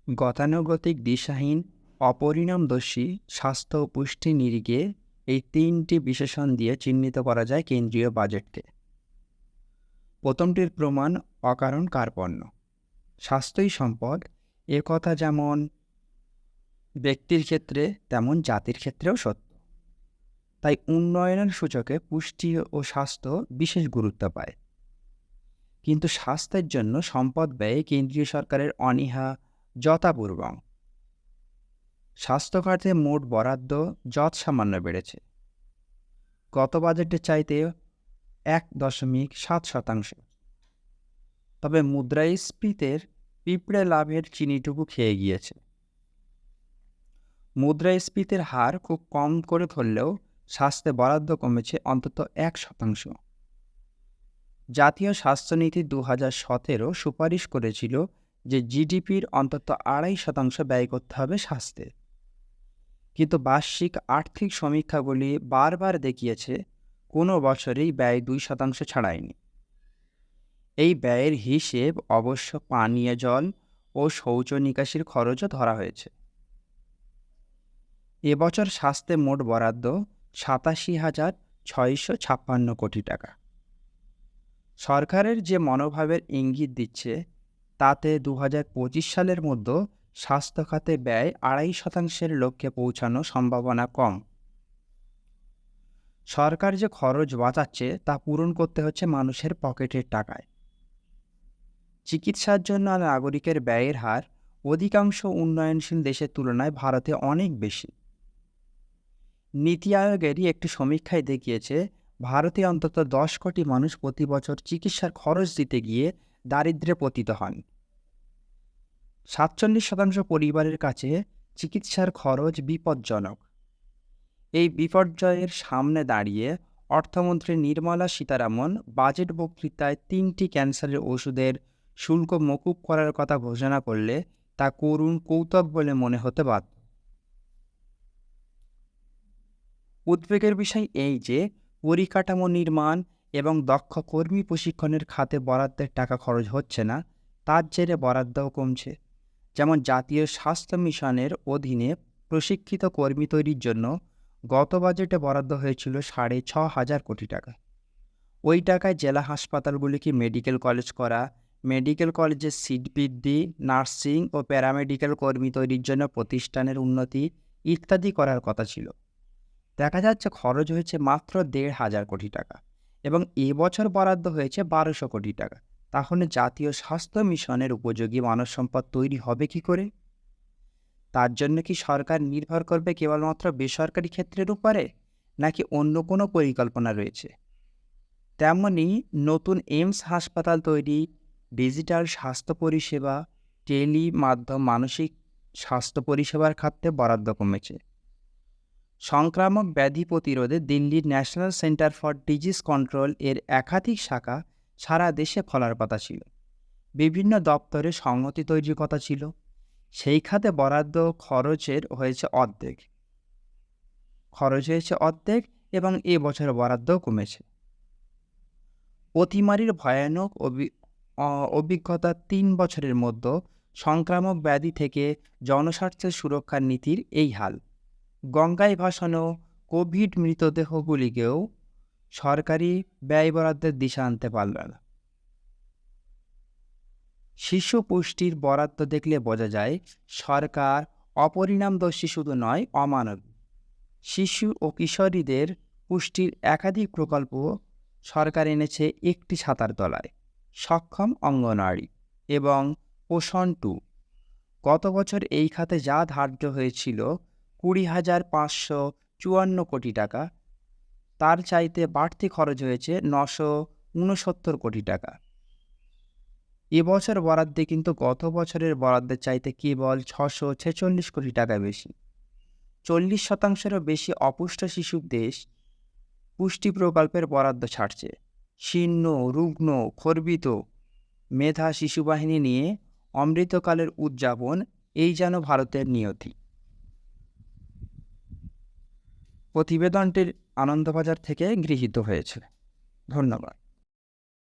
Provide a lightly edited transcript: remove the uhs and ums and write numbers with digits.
গতানুগতিক, দিশাহীন, অপরিণামদর্শী স্বাস্থ্য ও পুষ্টি নিরিখে এই তিনটি বিশেষণ দিয়ে চিহ্নিত করা যায় কেন্দ্রীয় বাজেটকে। প্রথমটির প্রমাণ অকারণ কার্পণ্য। স্বাস্থ্যই সম্পদ, এ কথা যেমন ব্যক্তির ক্ষেত্রে তেমন জাতির ক্ষেত্রেও সত্য। তাই উন্নয়নের সূচকে পুষ্টি ও স্বাস্থ্য বিশেষ গুরুত্ব পায়। কিন্তু স্বাস্থ্যের জন্য সম্পদ ব্যয়ে কেন্দ্রীয় সরকারের অনীহা যথাপূর্বক। স্বাস্থ্য খাতে মোট বরাদ্দ যৎসামান্য বেড়েছে, গত বাজেটের চাইতে 1.7%। তবে মুদ্রাস্ফীতির পিঁপড়ে লাভের চিনিটুকু খেয়ে গিয়েছে। মুদ্রাস্ফীতির হার খুব কম করে ধরলেও স্বাস্থ্যে বরাদ্দ কমেছে অন্তত 1%। জাতীয় স্বাস্থ্যনীতি 2017 সুপারিশ করেছিল যে জিডিপির অন্তত 2.5% ব্যয় করতে হবে স্বাস্থ্যে। কিন্তু বার্ষিক আর্থিক সমীক্ষাগুলি বারবার দেখিয়েছে কোনো বছরেই ব্যয় 2% ছাড়ায়নি। এই ব্যয়ের হিসেব অবশ্য পানীয় জল ও শৌচ নিকাশির খরচও ধরা হয়েছে। এবছর স্বাস্থ্যে মোট বরাদ্দ 87,656 কোটি টাকা। সরকারের যে মনোভাবের ইঙ্গিত দিচ্ছে তাতে 2025 সালের মধ্যে স্বাস্থ্য খাতে ব্যয় 2.5%-এর লক্ষ্যে পৌঁছানোর সম্ভাবনা কম। সরকার যে খরচ বাঁচাচ্ছে তা পূরণ করতে হচ্ছে মানুষের পকেটের টাকায়। চিকিৎসার জন্য নাগরিকের ব্যয়ের হার অধিকাংশ উন্নয়নশীল দেশের তুলনায় ভারতে অনেক বেশি। নীতি আয়োগেরই একটি সমীক্ষায় দেখিয়েছে ভারতে অন্তত 10 কোটি মানুষ প্রতি বছর চিকিৎসার খরচ দিতে গিয়ে দারিদ্র্যে পতিত হন। 47% পরিবারের কাছে চিকিৎসার খরচ বিপজ্জনক। এই বিপর্যয়ের সামনে দাঁড়িয়ে অর্থমন্ত্রী নির্মলা সীতারামন বাজেট বক্তৃতায় 3টি ক্যান্সারের ওষুধের শুল্ক মকুব করার কথা ঘোষণা করলে তা করুণ কৌতুক বলে মনে হতে বাধ্য। উদ্বেগের বিষয় এই যে পরিকাঠামো নির্মাণ এবং দক্ষ কর্মী প্রশিক্ষণের খাতে বরাদ্দের টাকা খরচ হচ্ছে না, তার জেরে বরাদ্দও কমছে। যেমন জাতীয় স্বাস্থ্য মিশনের অধীনে প্রশিক্ষিত কর্মী তৈরির জন্য গত বাজেটে বরাদ্দ হয়েছিল 6,500 কোটি টাকা। ওই টাকায় জেলা হাসপাতালগুলিকে মেডিকেল কলেজ করা, মেডিকেল কলেজের সিট বৃদ্ধি, নার্সিং ও প্যারামেডিক্যাল কর্মী তৈরির জন্য প্রতিষ্ঠানের উন্নতি ইত্যাদি করার কথা ছিল। দেখা যাচ্ছে খরচ হয়েছে মাত্র 1,500 কোটি টাকা এবং এবছর বরাদ্দ হয়েছে 1,200 কোটি টাকা। তাহলে জাতীয় স্বাস্থ্য মিশনের উপযোগী মানব সম্পদ তৈরি হবে কি করে? তার জন্য কি সরকার নির্ভর করবে কেবলমাত্র বেসরকারি ক্ষেত্রের উপরে, নাকি অন্য কোনো পরিকল্পনা রয়েছে? তেমনি নতুন এইমস হাসপাতাল তৈরি, ডিজিটাল স্বাস্থ্য পরিষেবা, টেলি মাধ্যম মানসিক স্বাস্থ্য পরিষেবার খাতে বরাদ্দ কমেছে। সংক্রামক ব্যাধি প্রতিরোধে দিল্লির national centre for disease control এর একাধিক শাখা সারা দেশে খোলার কথা ছিল। বিভিন্ন দপ্তরে সংহতি তৈরির কথা ছিল। সেই খাতে বরাদ্দ খরচ হয়েছে অর্ধেক এবং এবছর বরাদ্দও কমেছে। অতিমারির ভয়ানক অভিজ্ঞতা 3 বছরের মধ্যে সংক্রামক ব্যাধি থেকে জনস্বাস্থ্যের সুরক্ষার নীতির এই হাল। গঙ্গায় ভাসানো কোভিড মৃতদেহগুলিকেও সরকারি ব্যয় বরাদ্দের দিশা আনতে পারল না। শিশু পুষ্টির বরাদ্দ দেখলে বোঝা যায় সরকার অপরিণামদর্শী শুধু নয়, অমানবিক। শিশু ও কিশোরীদের পুষ্টির একাধিক প্রকল্প সরকার এনেছে একটি ছাতার তলায়: সক্ষম অঙ্গনওয়াড়ি এবং পোষণ 2। গত বছর এই খাতে যা ধার্য হয়েছিল 20,554 কোটি টাকা, তার চাইতে বাড়তি খরচ হয়েছে 969 কোটি টাকা। এবছর বরাদ্দে কিন্তু গত বছরের বরাদ্দের চাইতে কেবল 646 কোটি টাকা বেশি। 40%-এরও বেশি অপুষ্ট শিশুর দেশ পুষ্টি প্রকল্পের বরাদ্দ ছাড়ছে। শীর্ণ, রুগ্ন, খর্বিত মেধা শিশুবাহিনী নিয়ে অমৃতকালের উদযাপন, এই যেন ভারতের নিয়তি। প্রতিবেদনটির আনন্দবাজার থেকে গৃহীত হয়েছে। ধন্যবাদ।